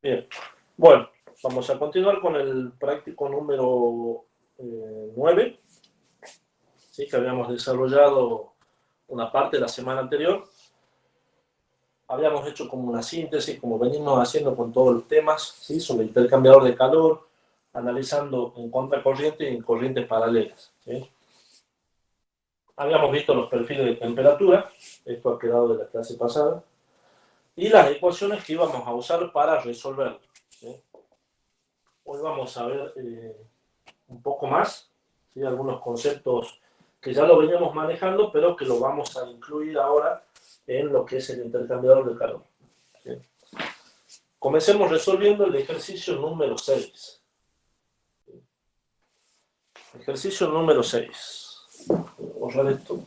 Bien, bueno, vamos a continuar con el práctico número 9, ¿sí? Que habíamos desarrollado una parte de la semana anterior. Habíamos hecho como una síntesis, como venimos haciendo con todos los temas, ¿sí? Sobre intercambiador de calor, analizando en contracorriente y en corrientes paralelas, ¿sí? Habíamos visto los perfiles de temperatura, esto ha quedado de la clase pasada, y las ecuaciones que íbamos a usar para resolverlo, ¿sí? Hoy vamos a ver un poco más, ¿sí? Algunos conceptos que ya lo veníamos manejando, pero que lo vamos a incluir ahora en lo que es el intercambiador de calor, ¿sí? Comencemos resolviendo el ejercicio número 6. Ejercicio número 6. Voy a borrar esto.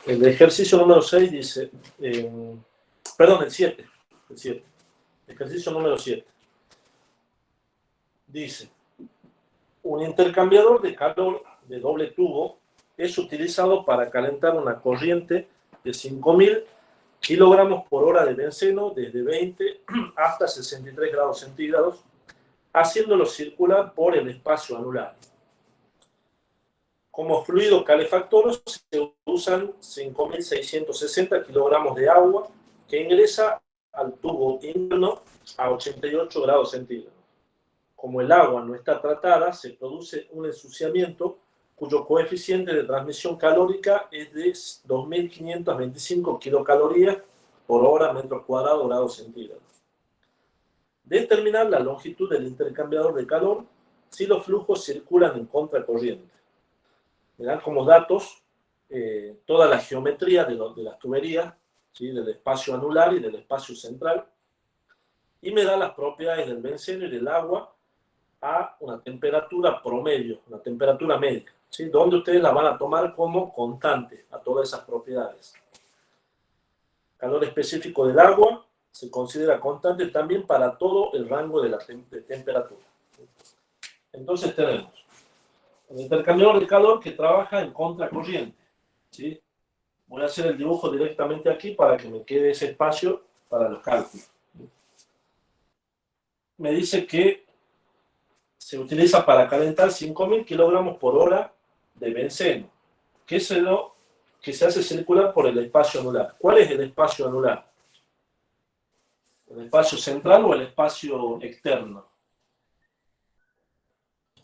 El ejercicio número 6 dice, perdón, el 7. Ejercicio número 7. Dice, un intercambiador de calor de doble tubo es utilizado para calentar una corriente de 5.000 kilogramos por hora de benceno desde 20 hasta 63 grados centígrados, haciéndolo circular por el espacio anular. Como fluido calefactor se usan 5.660 kilogramos de agua que ingresa al tubo interno a 88 grados centígrados. Como el agua no está tratada, se produce un ensuciamiento cuyo coeficiente de transmisión calórica es de 2.525 kilocalorías por hora, metro cuadrado, grado centígrado. Determinar la longitud del intercambiador de calor si los flujos circulan en contracorriente. Me dan como datos toda la geometría de las tuberías, ¿sí? Del espacio anular y del espacio central, y me da las propiedades del benceno y del agua a una temperatura promedio, una temperatura médica, ¿sí? Donde ustedes la van a tomar como constante a todas esas propiedades. Calor específico del agua se considera constante también para todo el rango de la temperatura. Entonces tenemos un intercambiador de calor que trabaja en contracorriente, ¿sí? Voy a hacer el dibujo directamente aquí para que me quede ese espacio para los cálculos. Me dice que se utiliza para calentar 5.000 kilogramos por hora de benceno, que se hace circular por el espacio anular. ¿Cuál es el espacio anular? ¿El espacio central o el espacio externo?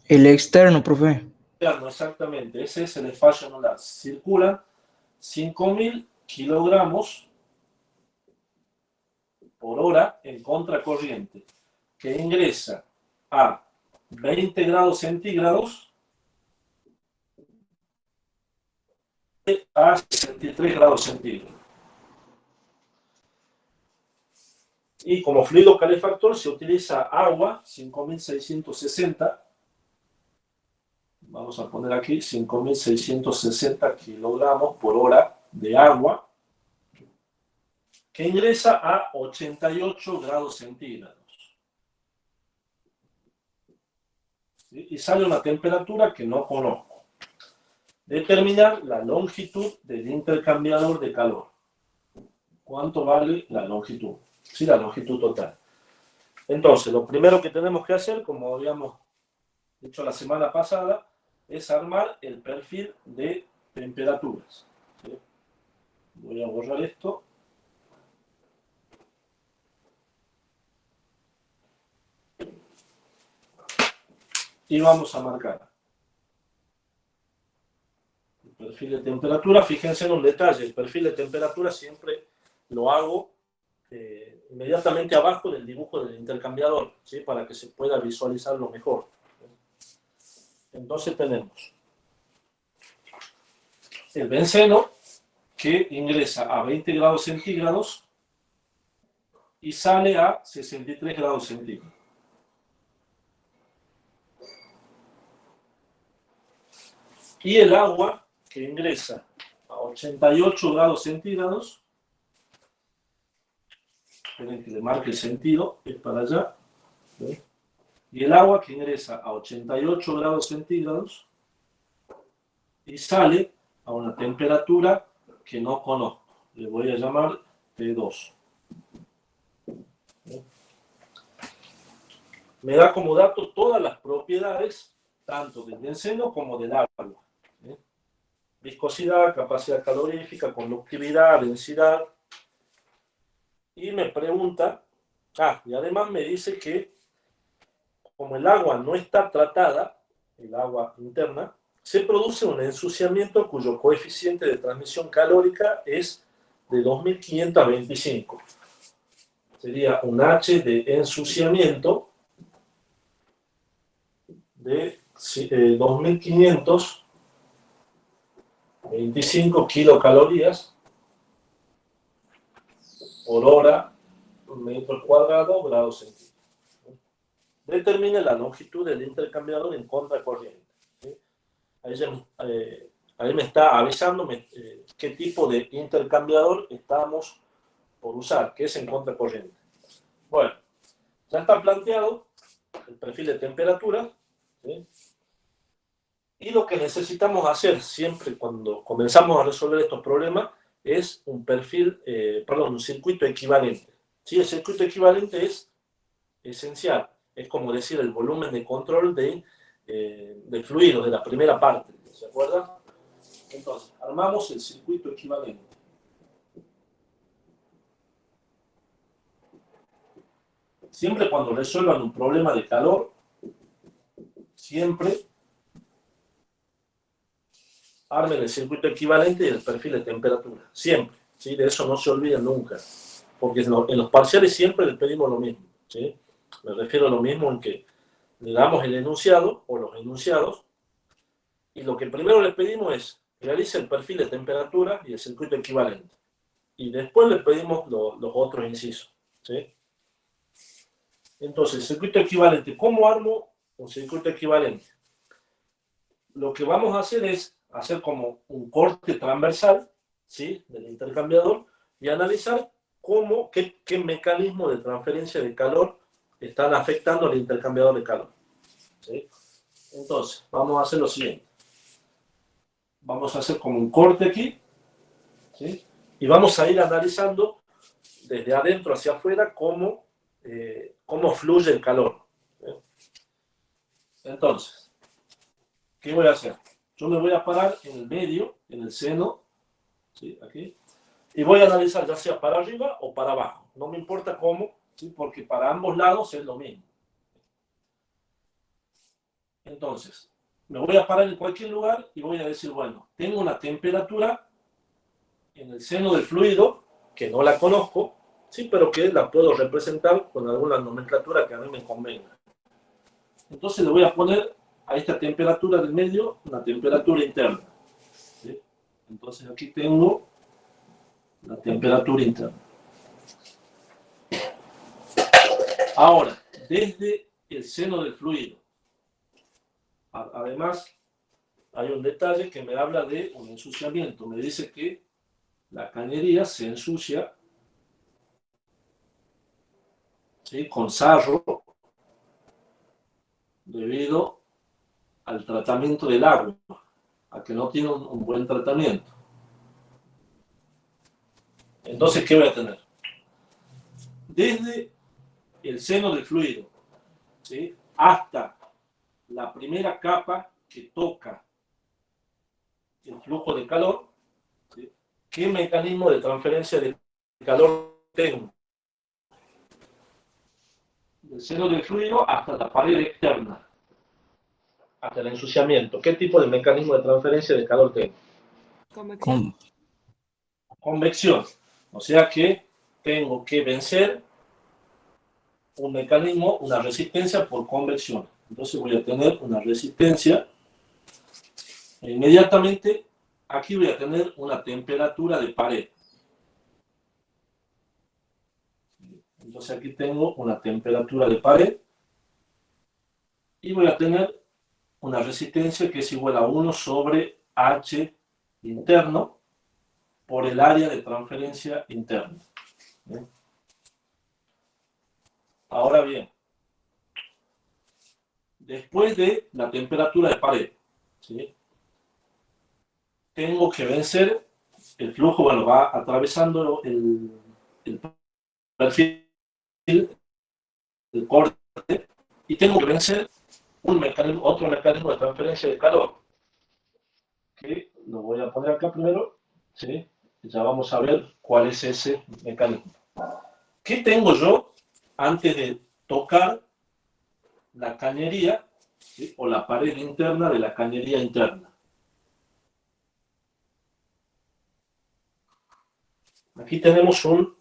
El externo, profe. Externo, exactamente. Ese es el espacio anular. Circulan 5.000 kilogramos por hora en contracorriente, que ingresa a 20 grados centígrados a 63 grados centígrados. Y como fluido calefactor se utiliza agua, 5.660. Vamos a poner aquí 5.660 kilogramos por hora de agua, que ingresa a 88 grados centígrados. ¿Sí? Y sale una temperatura que no conozco. Determinar la longitud del intercambiador de calor. ¿Cuánto vale la longitud? Sí, la longitud total. Entonces, lo primero que tenemos que hacer, como habíamos hecho la semana pasada, es armar el perfil de temperaturas. ¿Sí? Voy a borrar esto. Y vamos a marcar el perfil de temperatura. Fíjense en un detalle, el perfil de temperatura siempre lo hago inmediatamente abajo del dibujo del intercambiador, ¿sí? Para que se pueda visualizarlo mejor. Entonces tenemos el benceno que ingresa a 20 grados centígrados y sale a 63 grados centígrados. Y el agua que ingresa a 88 grados centígrados, esperen que le marque el sentido, es para allá, ¿sí? Y el agua que ingresa a 88 grados centígrados y sale a una temperatura que no conozco. Le voy a llamar T2. Me da como dato todas las propiedades, tanto del benceno como del agua. Viscosidad, capacidad calorífica, conductividad, densidad. Y me pregunta, y además me dice que como el agua no está tratada, el agua interna, se produce un ensuciamiento cuyo coeficiente de transmisión calórica es de 2500 a 25. Sería un H de ensuciamiento de 2525 kilocalorías por hora, metro cuadrado, grado centígrado. Determine la longitud del intercambiador en contracorriente. ¿Sí? Ahí me está avisando qué tipo de intercambiador estamos por usar, que es en contracorriente. Bueno, ya está planteado el perfil de temperatura, ¿sí? Y lo que necesitamos hacer siempre cuando comenzamos a resolver estos problemas es un un circuito equivalente. ¿Sí? El circuito equivalente es esencial. Es como decir el volumen de control del fluido, de la primera parte. ¿Se acuerdan? Entonces, armamos el circuito equivalente. Siempre cuando resuelvan un problema de calor, siempre armen el circuito equivalente y el perfil de temperatura. Siempre. ¿Sí? De eso no se olviden nunca. Porque en los parciales siempre les pedimos lo mismo. ¿Sí? Me refiero a lo mismo en que le damos el enunciado o los enunciados y lo que primero les pedimos es realice el perfil de temperatura y el circuito equivalente. Y después le pedimos los otros incisos. ¿Sí? Entonces, el circuito equivalente. ¿Cómo armo un circuito equivalente? Lo que vamos a hacer es hacer como un corte transversal, ¿sí?, del intercambiador y analizar qué mecanismo de transferencia de calor están afectando al intercambiador de calor. ¿Sí? Entonces, vamos a hacer lo siguiente. Vamos a hacer como un corte aquí, ¿sí? Y vamos a ir analizando desde adentro hacia afuera cómo fluye el calor. ¿Sí? Entonces, ¿qué voy a hacer? Yo me voy a parar en el medio, en el seno, ¿sí?, aquí, y voy a analizar ya sea para arriba o para abajo. No me importa cómo, ¿sí?, porque para ambos lados es lo mismo. Entonces, me voy a parar en cualquier lugar y voy a decir, bueno, tengo una temperatura en el seno del fluido, que no la conozco, sí, pero que la puedo representar con alguna nomenclatura que a mí me convenga. Entonces le voy a poner a esta temperatura del medio una temperatura interna. ¿Sí? Entonces aquí tengo la temperatura interna. Ahora, desde el seno del fluido, además, hay un detalle que me habla de un ensuciamiento. Me dice que la cañería se ensucia, ¿sí?, con sarro debido al tratamiento del agua, a que no tiene un buen tratamiento. Entonces, ¿qué voy a tener? Desde el seno del fluido, ¿sí?, hasta la primera capa que toca el flujo de calor, ¿sí?, ¿qué mecanismo de transferencia de calor tengo? Del seno del fluido hasta la pared externa, hasta el ensuciamiento. ¿Qué tipo de mecanismo de transferencia de calor tengo? Con- Convección. O sea que tengo que vencer un mecanismo, una resistencia por convección. Entonces voy a tener una resistencia e inmediatamente aquí voy a tener una temperatura de pared. Entonces aquí tengo una temperatura de pared y voy a tener una resistencia que es igual a 1 sobre H interno por el área de transferencia interna. ¿Bien? Ahora bien, después de la temperatura de pared, ¿sí?, tengo que vencer el flujo, bueno, va atravesando el perfil, el corte, y tengo que vencer otro mecanismo de transferencia de calor, que lo voy a poner acá primero, ¿sí? Ya vamos a ver cuál es ese mecanismo. ¿Qué tengo yo antes de tocar la cañería, ¿sí? O la pared interna de la cañería interna? Aquí tenemos un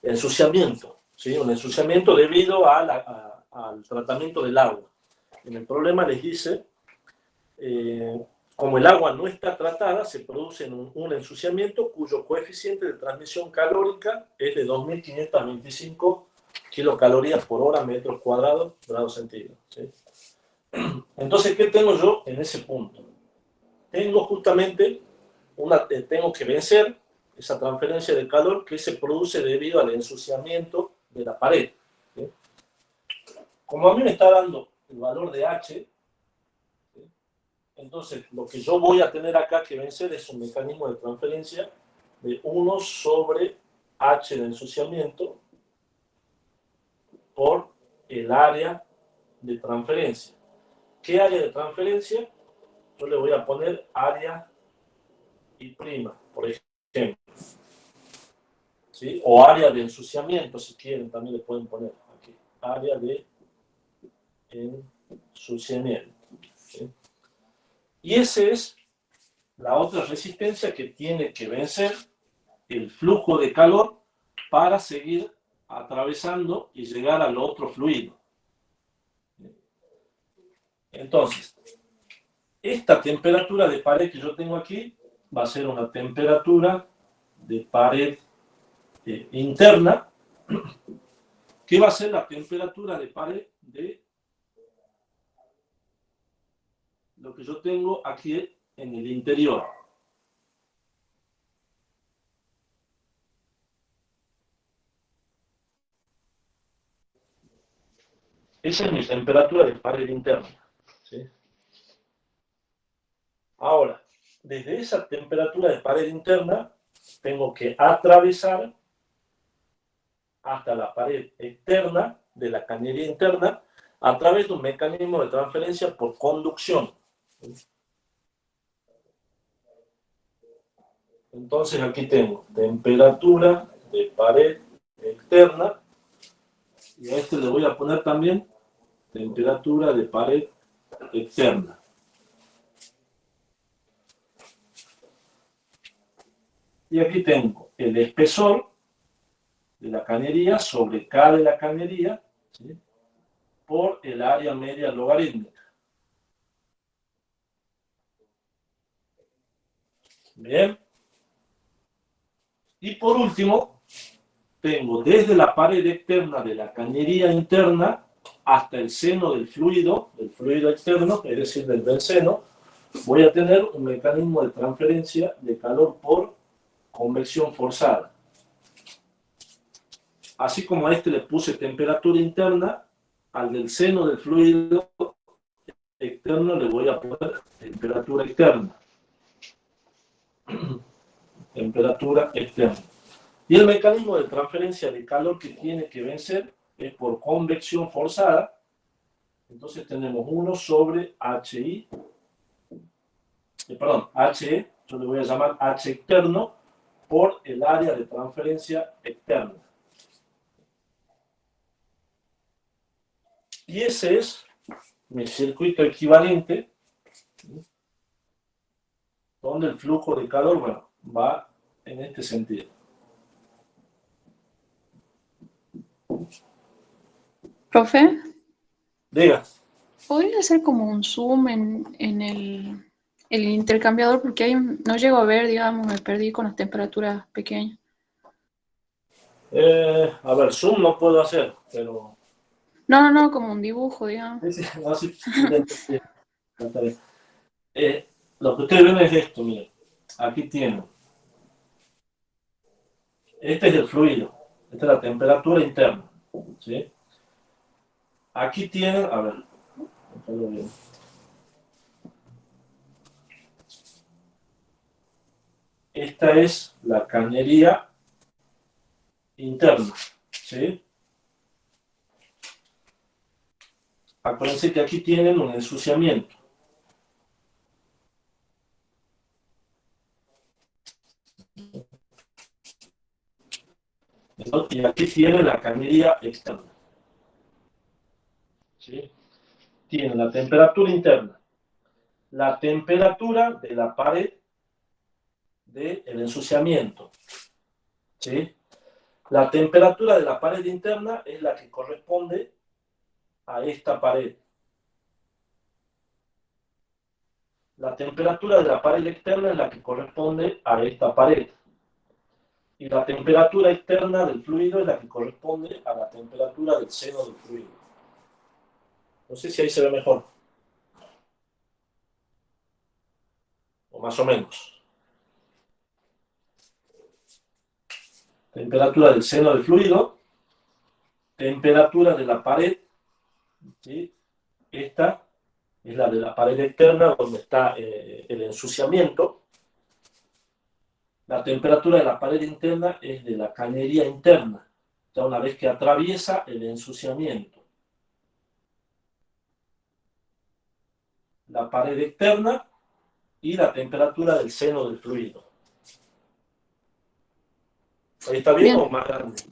ensuciamiento, ¿sí? Un ensuciamiento debido al tratamiento del agua. En el problema les dice, como el agua no está tratada, se produce un ensuciamiento cuyo coeficiente de transmisión calórica es de 2.525 kilocalorías por hora, metros cuadrados, grados centígrados, ¿sí? Entonces, ¿qué tengo yo en ese punto? Tengo justamente tengo que vencer esa transferencia de calor que se produce debido al ensuciamiento de la pared, ¿sí? Como a mí me está dando el valor de H, ¿sí? Entonces lo que yo voy a tener acá que vencer es un mecanismo de transferencia de 1 sobre H de ensuciamiento por el área de transferencia. ¿Qué área de transferencia? Yo le voy a poner área I', por ejemplo, ¿sí? O área de ensuciamiento, si quieren, también le pueden poner aquí, área de ensuciamiento, ¿sí? Y esa es la otra resistencia que tiene que vencer el flujo de calor para seguir atravesando y llegar al otro fluido. Entonces, esta temperatura de pared que yo tengo aquí va a ser una temperatura de pared interna, que va a ser la temperatura de pared de lo que yo tengo aquí en el interior. Esa es mi temperatura de pared interna, ¿sí? Ahora, desde esa temperatura de pared interna, tengo que atravesar hasta la pared externa de la cañería interna a través de un mecanismo de transferencia por conducción. Entonces aquí tengo temperatura de pared externa, y a este le voy a poner también temperatura de pared externa. Y aquí tengo el espesor de la cañería sobre K de la cañería, ¿sí? Por el área media logarítmica. Bien. Y por último, tengo desde la pared externa de la cañería interna hasta el seno del fluido externo, es decir, del benceno, voy a tener un mecanismo de transferencia de calor por convección forzada. Así como a este le puse temperatura interna, al del seno del fluido externo le voy a poner temperatura externa. Temperatura externa. Y el mecanismo de transferencia de calor que tiene que vencer es por convección forzada. Entonces tenemos 1 sobre HI, HE, yo le voy a llamar H externo, por el área de transferencia externa. Y ese es mi circuito equivalente, donde el flujo de calor, bueno, va en este sentido. Profe, Diga. ¿podría hacer como un zoom en el intercambiador? Porque ahí no llego a ver, digamos, me perdí con las temperaturas pequeñas. A ver, zoom no puedo hacer, pero... No, como un dibujo, digamos. No, sí, lo que ustedes ven es esto, miren. Aquí tienen. Este es el fluido. Esta es la temperatura interna, ¿sí? Aquí tienen, a ver, esta es la cañería interna, ¿sí? Acuérdense que aquí tienen un ensuciamiento. Y aquí tiene la cañería externa, ¿sí? Tiene la temperatura interna, la temperatura de la pared del ensuciamiento, ¿sí? La temperatura de la pared interna es la que corresponde a esta pared. La temperatura de la pared externa es la que corresponde a esta pared. Y la temperatura externa del fluido es la que corresponde a la temperatura del seno del fluido. No sé si ahí se ve mejor. O más o menos. Temperatura del seno del fluido. Temperatura de la pared. ¿Sí? Esta es la de la pared externa donde está el ensuciamiento. La temperatura de la pared interna es de la cañería interna, ya una vez que atraviesa el ensuciamiento. La pared externa y la temperatura del seno del fluido. ¿Ahí está bien, Bien. o más grande?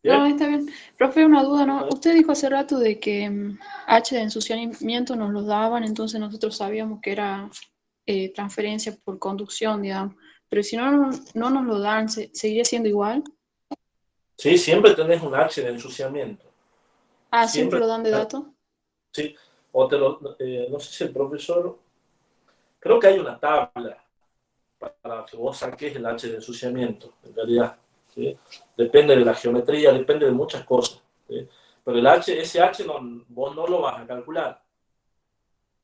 No, ¿Bien? está bien. Profe, una duda, ¿no? Usted dijo hace rato de que H de ensuciamiento nos lo daban, entonces nosotros sabíamos que era transferencia por conducción, digamos. Pero si no nos lo dan, ¿seguiría siendo igual? Sí, siempre tenés un H de ensuciamiento. Ah, siempre Siempre. lo dan de dato. Sí. O no sé si el profesor, creo que hay una tabla para que vos saques el H de ensuciamiento, en realidad. ¿Sí? Depende de la geometría, depende de muchas cosas. ¿Sí? Pero ese H vos no lo vas a calcular.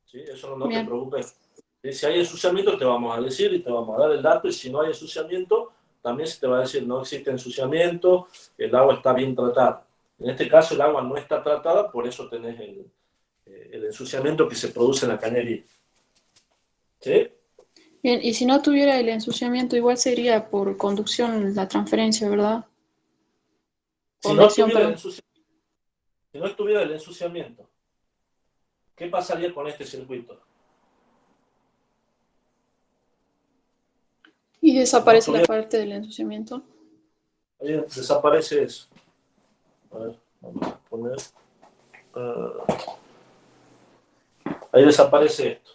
¿Sí? Eso no te Bien. preocupes. ¿Sí? Si hay ensuciamiento, te vamos a decir y te vamos a dar el dato. Y si no hay ensuciamiento, también se te va a decir no existe ensuciamiento, el agua está bien tratada. En este caso, el agua no está tratada, por eso tenés el ensuciamiento que se produce en la cañería. ¿Sí? Bien, y si no tuviera el ensuciamiento, igual sería por conducción la transferencia, ¿verdad? Si no Convección, estuviera perdón. si no estuviera el ensuciamiento, ¿qué pasaría con este circuito? Y Si no desaparece la estuviera, parte del ensuciamiento. ahí desaparece eso. A ver, vamos a poner. Ahí desaparece esto.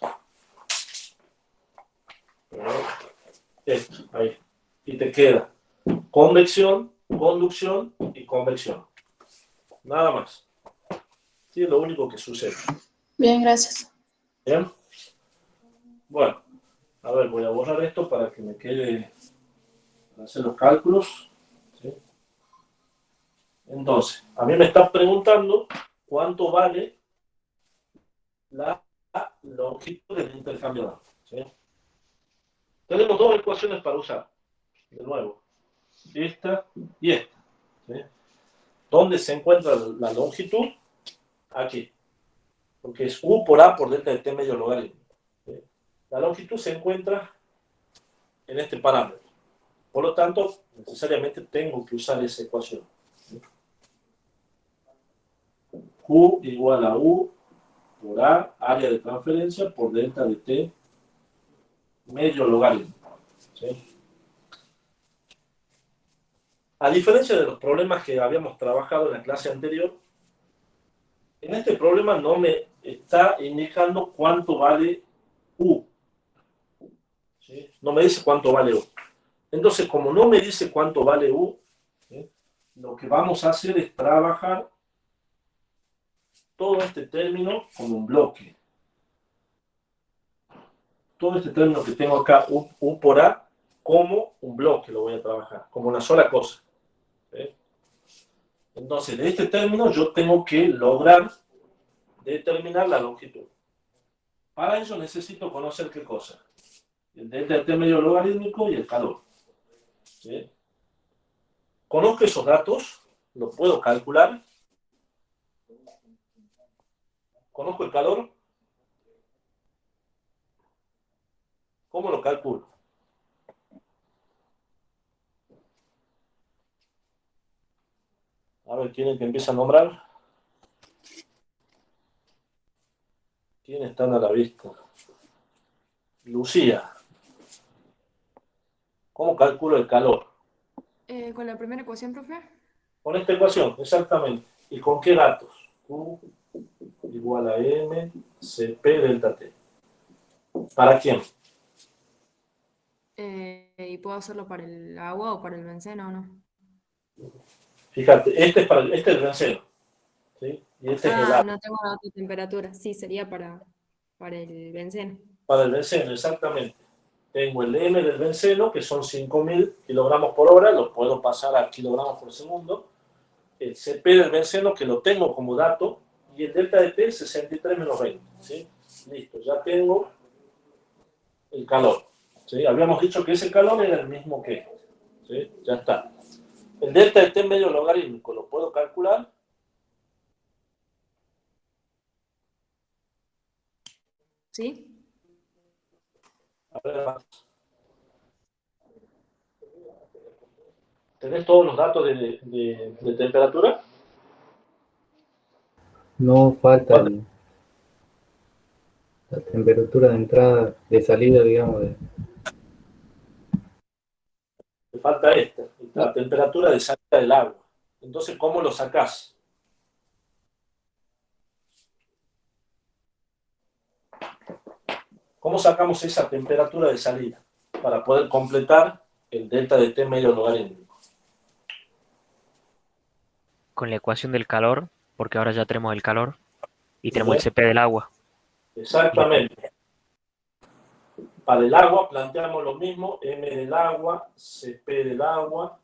Esto, ahí. Y te queda convección, conducción y convección. Nada más. Sí, es lo único que sucede. Bien, gracias. ¿Bien? Bueno, a ver, voy a borrar esto para que me quede para hacer los cálculos. ¿Sí? Entonces, a mí me están preguntando cuánto vale la longitud del intercambiador. ¿Sí? Tenemos dos ecuaciones para usar. De nuevo, esta y esta. ¿Sí? ¿Dónde se encuentra la longitud? Aquí. Porque es U por A por delta de T medio logaritmo. ¿Sí? La longitud se encuentra en este parámetro. Por lo tanto, necesariamente tengo que usar esa ecuación. ¿Sí? Q igual a U por A, área de transferencia, por delta de T medio logaritmo. ¿Sí? A diferencia de los problemas que habíamos trabajado en la clase anterior, en este problema no me está indicando cuánto vale U. ¿Sí? No me dice cuánto vale U. Entonces, como no me dice cuánto vale U, ¿sí? Lo que vamos a hacer es trabajar todo este término como un bloque. Todo este término que tengo acá, U por A, como un bloque lo voy a trabajar, como una sola cosa. ¿Sí? Entonces, de este término yo tengo que lograr determinar la longitud. Para eso necesito conocer qué cosa. El delta de T medio logarítmico y el calor. ¿Sí? Conozco esos datos, los puedo calcular. Conozco el calor, ¿cómo lo calculo? A ver, ¿quién es que empieza a nombrar? ¿Quién están a la vista? Lucía. ¿Cómo calculo el calor? Con la primera ecuación, profe. Con esta ecuación, exactamente. ¿Y con qué datos? Q igual a M CP delta T. ¿Para quién? ¿Y puedo hacerlo para el agua o para el benceno o no? Fíjate, este es el benceno, ¿sí? Y este es el agua. No tengo la otra temperatura. Sí, sería para el benceno. Para el benceno, exactamente. Tengo el M del benceno, que son 5.000 kilogramos por hora, lo puedo pasar a kilogramos por segundo. El CP del benceno, que lo tengo como dato, y el delta de T, 63 menos 20. ¿Sí? Listo, ya tengo el calor. ¿Sí? Habíamos dicho que ese calor era el mismo que este. ¿Sí? Ya está. El delta de T medio logarítmico, ¿lo puedo calcular? ¿Sí? A ver, ¿tenés todos los datos de temperatura? No falta ¿Cuánto? la temperatura de entrada, de salida, digamos. Te falta esta, la temperatura de salida del agua. Entonces, ¿cómo lo sacás? ¿Cómo sacamos esa temperatura de salida para poder completar el delta de T medio logarítmico? Con la ecuación del calor, porque ahora ya tenemos el calor y tenemos el Bien, CP del agua. exactamente. Para el agua planteamos lo mismo, M del agua, CP del agua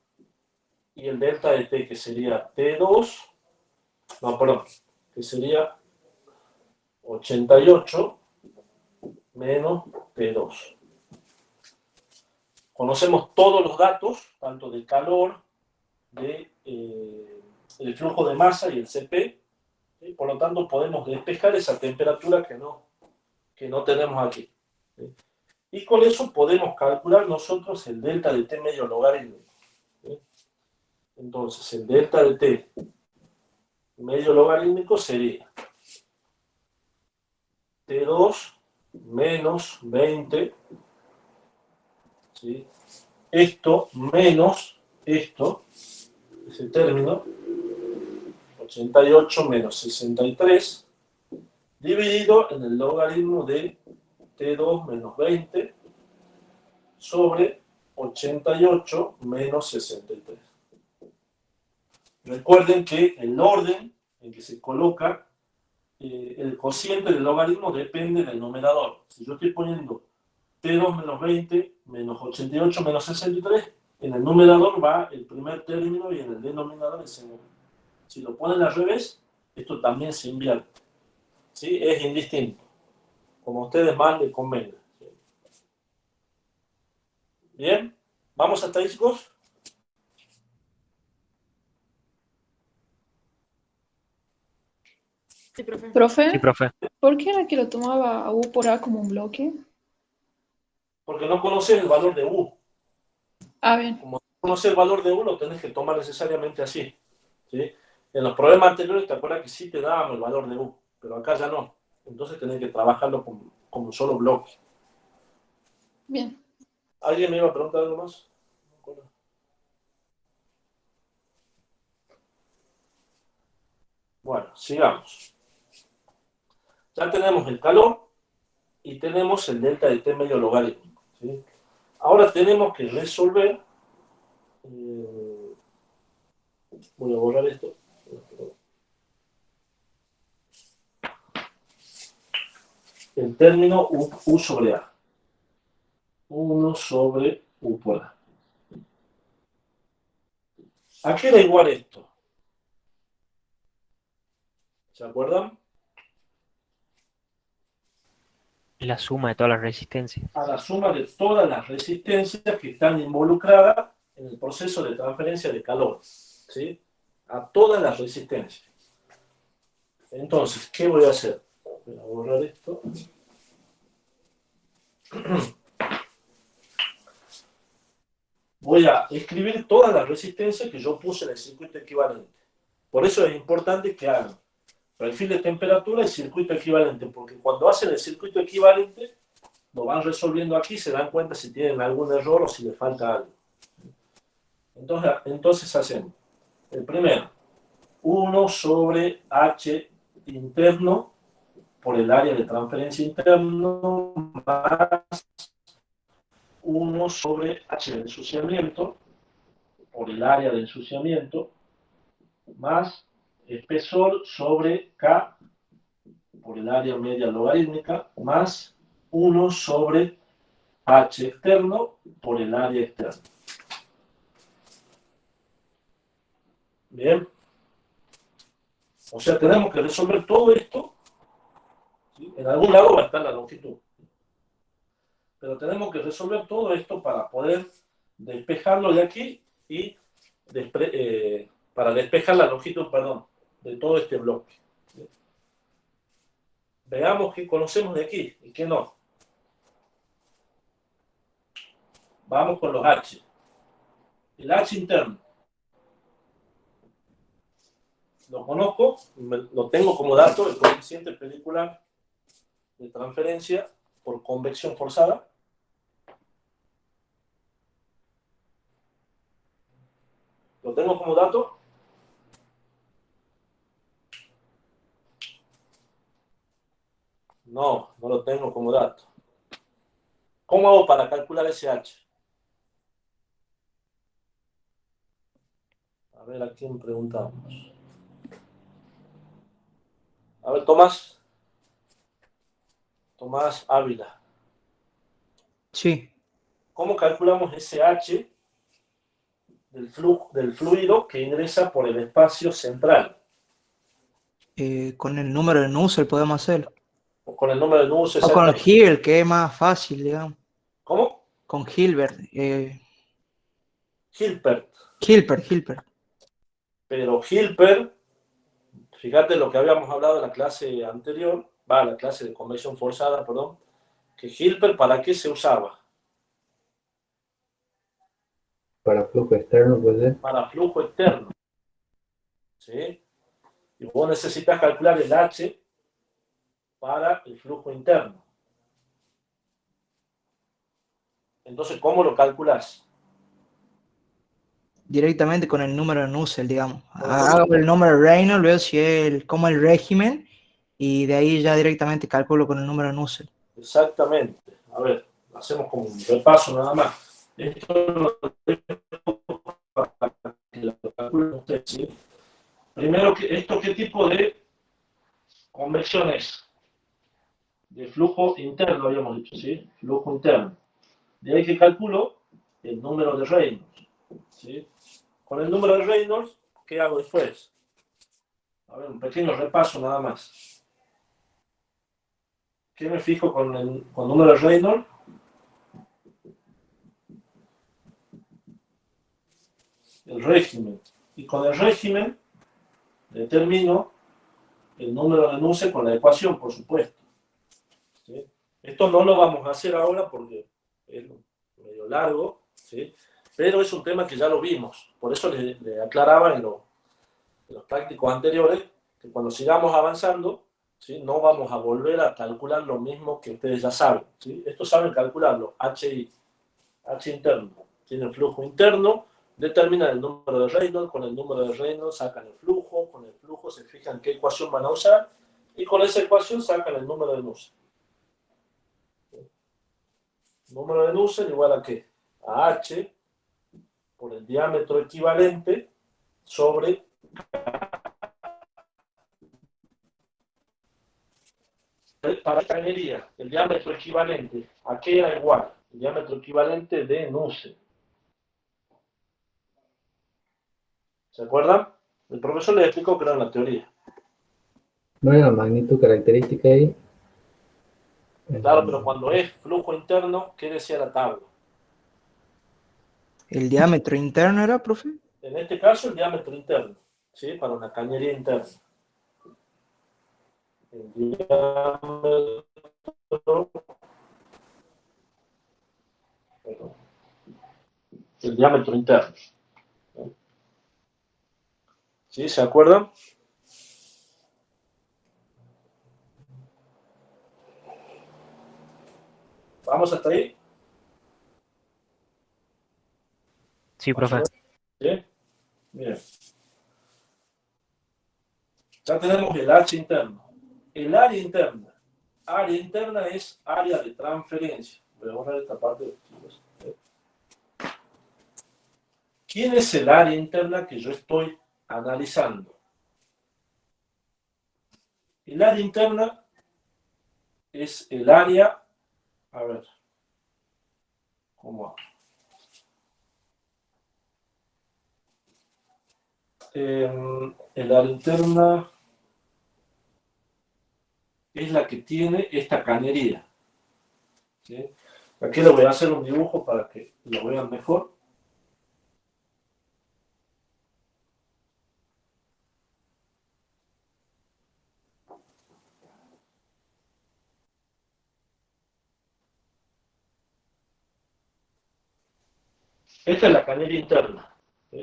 y el delta de T que sería T2, no, perdón, que sería 88 menos T2. Conocemos todos los datos, tanto del calor, el flujo de masa y el CP, ¿sí? Por lo tanto podemos despejar esa temperatura que no tenemos aquí. ¿Sí? Y con eso podemos calcular nosotros el delta de T medio logarítmico. ¿Sí? Entonces el delta de T medio logarítmico sería T2 menos 20, ¿sí? Esto menos esto, ese término, 88 menos 63, dividido en el logaritmo de T2 menos 20 sobre 88 menos 63. Recuerden que el orden en que se coloca el cociente del logaritmo depende del numerador. Si yo estoy poniendo T2 menos 20 menos 88 menos 63, en el numerador va el primer término y en el denominador el segundo. Si lo ponen al revés, esto también se invierte. ¿Sí? Es indistinto, como a ustedes más les convenga. Bien, ¿vamos hasta ahí, chicos? Sí, profe. Sí, Profe, profe. ¿por qué era que lo tomaba a U por A como un bloque? Porque no conoces el valor de U. Bien. Como no conoces el valor de U, lo tenés que tomar necesariamente así. ¿Sí? En los problemas anteriores, te acuerdas que sí te dábamos el valor de U, pero acá ya no. Entonces tenés que trabajarlo como un solo bloque. Bien. ¿Alguien me iba a preguntar algo más? Bueno, sigamos. Ya tenemos el calor y tenemos el delta de T medio logarítmico. ¿Sí? Ahora tenemos que resolver. Voy a borrar esto. El término U sobre A. 1 sobre U por A. ¿A qué da igual esto? ¿Se acuerdan? Es la suma de todas las resistencias. A la suma de todas las resistencias que están involucradas en el proceso de transferencia de calor. ¿Sí? A todas las resistencias. Entonces, ¿qué voy a hacer? Voy a borrar esto. Voy a escribir todas las resistencias que yo puse en el circuito equivalente. Por eso es importante que hagan perfil de temperatura y circuito equivalente, porque cuando hacen el circuito equivalente, lo van resolviendo aquí, se dan cuenta si tienen algún error o si les falta algo. Entonces hacemos el primero, 1 sobre H interno por el área de transferencia interno más 1 sobre H de ensuciamiento por el área de ensuciamiento más espesor sobre K por el área media logarítmica más 1 sobre H externo por el área externa. Bien. O sea, tenemos que resolver todo esto. ¿Sí? En algún lado va a estar la longitud. Pero tenemos que resolver todo esto para poder despejarlo de aquí y para despejar la longitud, perdón, de todo este bloque. ¿Sí? Veamos qué conocemos de aquí y qué no. Vamos con los H. El H interno. Lo conozco, lo tengo como dato, el coeficiente pelicular de transferencia por convección forzada. ¿Lo tengo como dato? No, no lo tengo como dato. ¿Cómo hago para calcular ese H? A ver, ¿a quién preguntamos? A ver, Tomás. Tomás Ávila. Sí, ¿Cómo calculamos ese H del fluido que ingresa por el espacio central? con el número de Nusselt podemos hacerlo. O con el número de Nus, O con exactamente. Hilbert, que es más fácil, digamos. ¿Cómo? Con Hilbert. Hilbert. Hilbert. Pero Hilbert, fíjate lo que habíamos hablado en la clase anterior, la clase de convección forzada, perdón, que Hilbert, ¿para qué se usaba? Para flujo externo, puede ser. Para flujo externo. ¿Sí? Y vos necesitas calcular el H para el flujo interno. Entonces, ¿cómo lo calculas? Directamente con el número de Nusselt, digamos. Hago el número de Reynolds, veo si es como el régimen, y de ahí ya directamente calculo con el número de Nusselt. Exactamente. A ver, hacemos como un repaso nada más. Esto lo dejo para que lo calculen ustedes, ¿sí? Primero, ¿qué tipo de convección es? De flujo interno, habíamos dicho, ¿sí? Flujo interno. De ahí que calculo el número de Reynolds, ¿sí? Con el número de Reynolds, ¿qué hago después? A ver, un pequeño repaso nada más. ¿Qué me fijo con el número de Reynolds? El régimen. Y con el régimen determino el número de Nusselt con la ecuación, por supuesto. ¿Sí? Esto no lo vamos a hacer ahora porque es medio largo, ¿sí? Pero es un tema que ya lo vimos. Por eso le aclaraba en los prácticos anteriores que cuando sigamos avanzando, ¿sí? No vamos a volver a calcular lo mismo que ustedes ya saben. ¿Sí? Estos saben calcularlo, H interno. Tienen flujo interno, determinan el número de Reynolds, con el número de Reynolds sacan el flujo, con el flujo se fijan qué ecuación van a usar, y con esa ecuación sacan el número de Nusselt. Número de Nusselt igual a ¿qué? A H por el diámetro equivalente sobre para cañería, el diámetro equivalente, ¿a qué era igual? El diámetro equivalente de Nusselt. ¿Se acuerdan? El profesor les explicó que era una teoría. No era magnitud característica ahí. Claro, pero cuando es flujo interno, ¿qué decía la tabla? ¿El diámetro interno era, profe? En este caso, el diámetro interno, ¿sí? Para una cañería interna. El diámetro interno. ¿Sí? ¿Se acuerdan? ¿Vamos hasta ahí? Sí, Más o profe. menos. ¿Sí? Bien. Ya tenemos el H interno. El área interna. Área interna es área de transferencia. Voy a borrar esta parte. Chicos. ¿Quién es el área interna que yo estoy analizando? El área interna es el área, a ver, ¿cómo hago? El área interna es la que tiene esta cañería. ¿Sí? Aquí le voy a hacer un dibujo para que lo vean mejor. Esta es la cañería interna.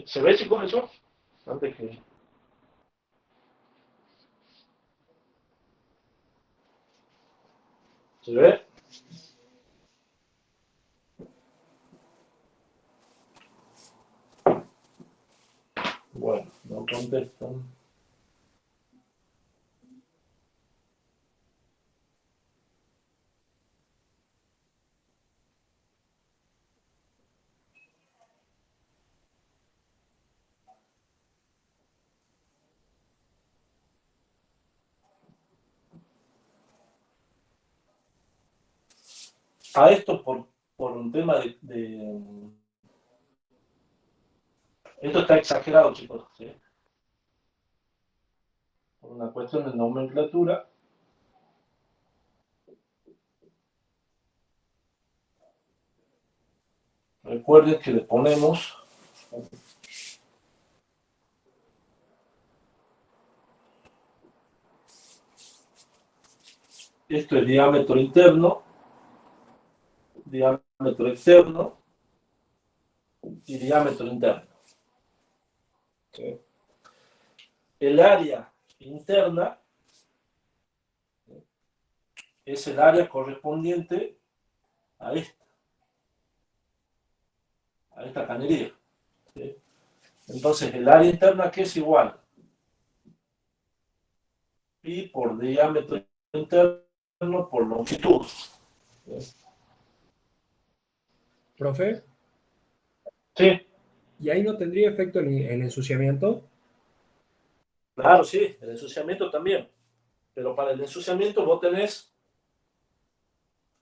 ¿Se ve, chicos, eso? Antes que... ¿Se ve? Bueno, no contestan. A esto por un tema Esto está exagerado, chicos. ¿Sí? Por una cuestión de nomenclatura. Recuerden que le ponemos... Esto es diámetro interno, diámetro externo y diámetro interno. ¿Sí? El área interna es el área correspondiente a esta cañería. ¿Sí? Entonces, el área interna, ¿qué es igual? Pi por diámetro interno por longitud. ¿Sí? Profe, Sí, ¿y ahí no tendría efecto en ensuciamiento? claro, sí, el ensuciamiento también. Pero para el ensuciamiento vos tenés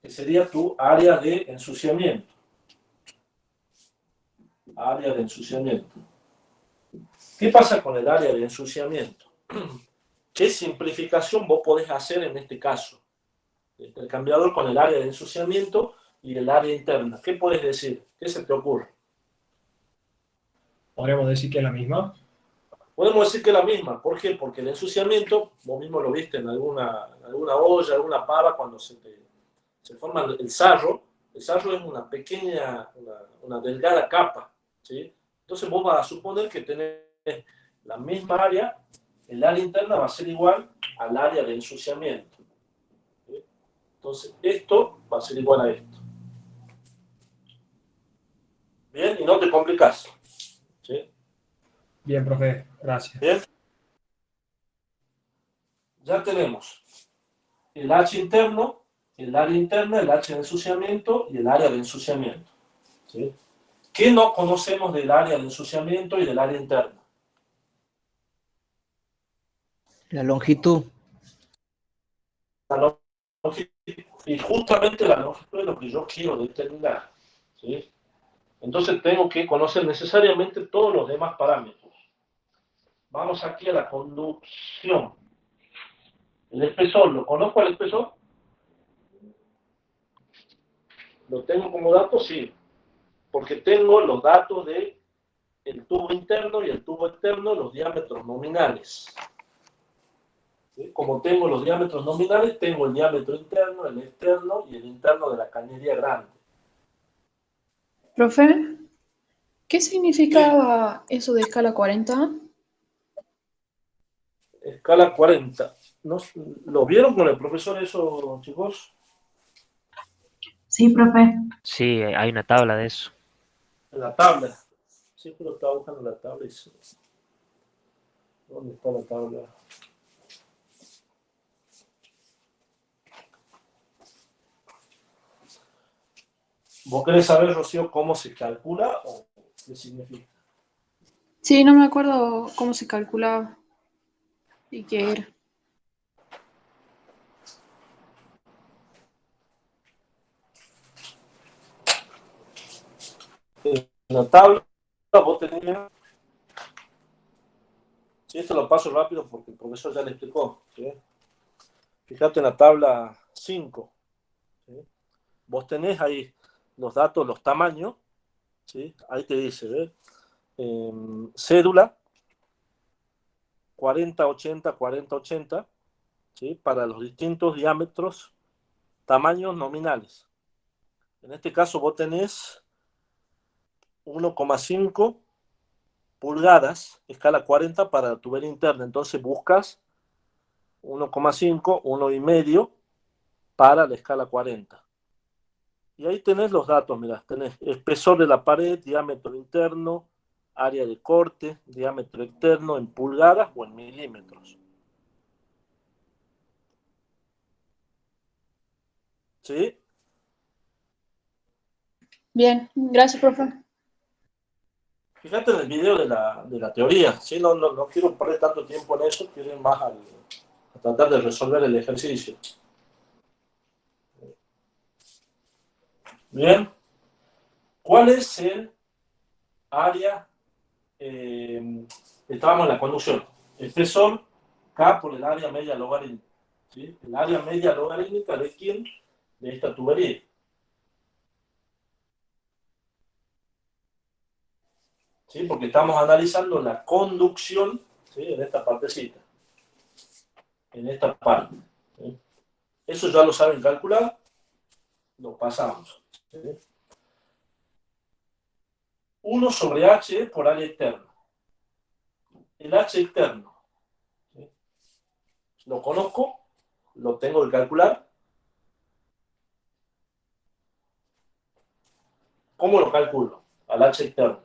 que sería tu área de ensuciamiento. Área de ensuciamiento. ¿Qué pasa con el área de ensuciamiento? ¿Qué simplificación vos podés hacer en este caso? El cambiador con el área de ensuciamiento y el área interna. ¿Qué puedes decir? ¿Qué se te ocurre? ¿Podríamos decir que es la misma? Podemos decir que es la misma. ¿Por qué? Porque el ensuciamiento, vos mismo lo viste en alguna olla, alguna pava, cuando se forma el sarro es una pequeña, una delgada capa. ¿Sí? Entonces vos vas a suponer que tenés la misma área, el área interna va a ser igual al área de ensuciamiento. ¿Sí? Entonces esto va a ser igual a esto. Bien, y no te complicas. ¿Sí? Bien, profe, gracias. Bien. Ya tenemos el H interno, el área interna, el H de ensuciamiento y el área de ensuciamiento. ¿Sí? ¿Qué no conocemos del área de ensuciamiento y del área interna? La longitud. La longitud. Y justamente la longitud es lo que yo quiero determinar. ¿Sí? Entonces tengo que conocer necesariamente todos los demás parámetros. Vamos aquí a la conducción. El espesor, ¿lo conozco el espesor? ¿Lo tengo como dato? Sí. Porque tengo los datos de el tubo interno y el tubo externo, los diámetros nominales. ¿Sí? Como tengo los diámetros nominales, tengo el diámetro interno, el externo y el interno de la cañería grande. Profe, ¿qué significaba eso de escala 40? escala 40. ¿No, ¿lo vieron con el profesor eso, chicos? Sí, profe. Sí, hay una tabla de eso. En la tabla. Sí, pero estaba buscando la tabla y ¿dónde está la tabla? ¿Vos querés saber, Rocío, cómo se calcula o qué significa? Sí, no me acuerdo cómo se calculaba y qué era. En la tabla vos tenías... Sí, esto lo paso rápido porque el profesor ya le explicó. ¿Sí? Fíjate en la tabla 5. ¿Sí? Vos tenés ahí los datos, los tamaños. ¿Sí? Ahí te dice, ¿ves? Cédula 40-80, 40-80, ¿sí? Para los distintos diámetros, tamaños nominales. En este caso vos tenés 1,5 pulgadas, escala 40 para la tubería interna. Entonces buscas 1,5, 1,5 para la escala 40. Y ahí tenés los datos, mirá, tenés espesor de la pared, diámetro interno, área de corte, diámetro externo en pulgadas o en milímetros. ¿Sí? Bien, gracias, profe. Fíjate en el video de la teoría, ¿sí? No quiero perder tanto tiempo en eso, quiero ir más a tratar de resolver el ejercicio. Bien. ¿Cuál es el área? Estábamos en la conducción. Espesor K por el área media logarítmica. ¿Sí? El área media logarítmica de quién? De esta tubería. ¿Sí? Porque estamos analizando la conducción, ¿sí? En esta partecita. En esta parte. ¿Sí? Eso ya lo saben calcular. Lo pasamos. ¿Sí? 1 sobre H por área externa. El H externo. ¿Sí? Lo conozco. Lo tengo que calcular. ¿Cómo lo calculo? Al H externo.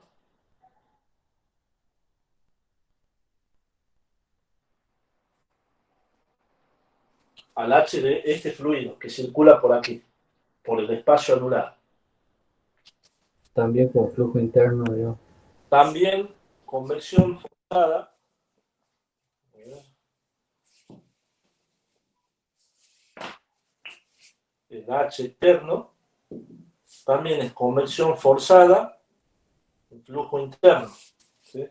Al H de este fluido que circula por aquí, por el espacio anular. También con flujo interno, digamos. También convección forzada. El H externo también es convección forzada en flujo interno. ¿Sí?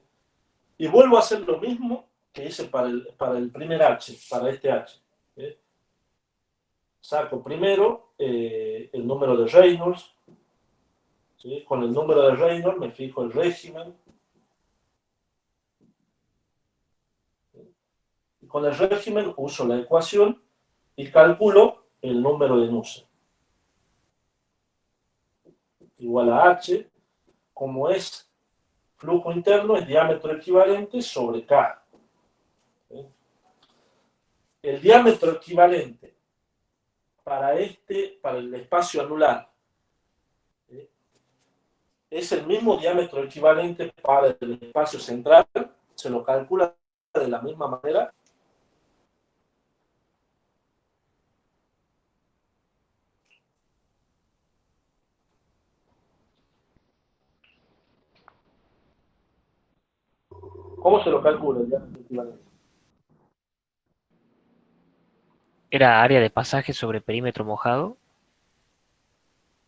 Y vuelvo a hacer lo mismo que hice para el primer H, para este H. ¿Sí? Saco primero el número de Reynolds. ¿Sí? Con el número de Reynolds me fijo el régimen. Y con el régimen uso la ecuación y calculo el número de Nusselt. Igual a H, como es flujo interno, es diámetro equivalente sobre K. ¿Sí? El diámetro equivalente para el espacio anular, ¿sí? Es el mismo diámetro equivalente para el espacio central, se lo calcula de la misma manera. ¿Cómo se lo calcula el diámetro equivalente? ¿Era área de pasaje sobre perímetro mojado?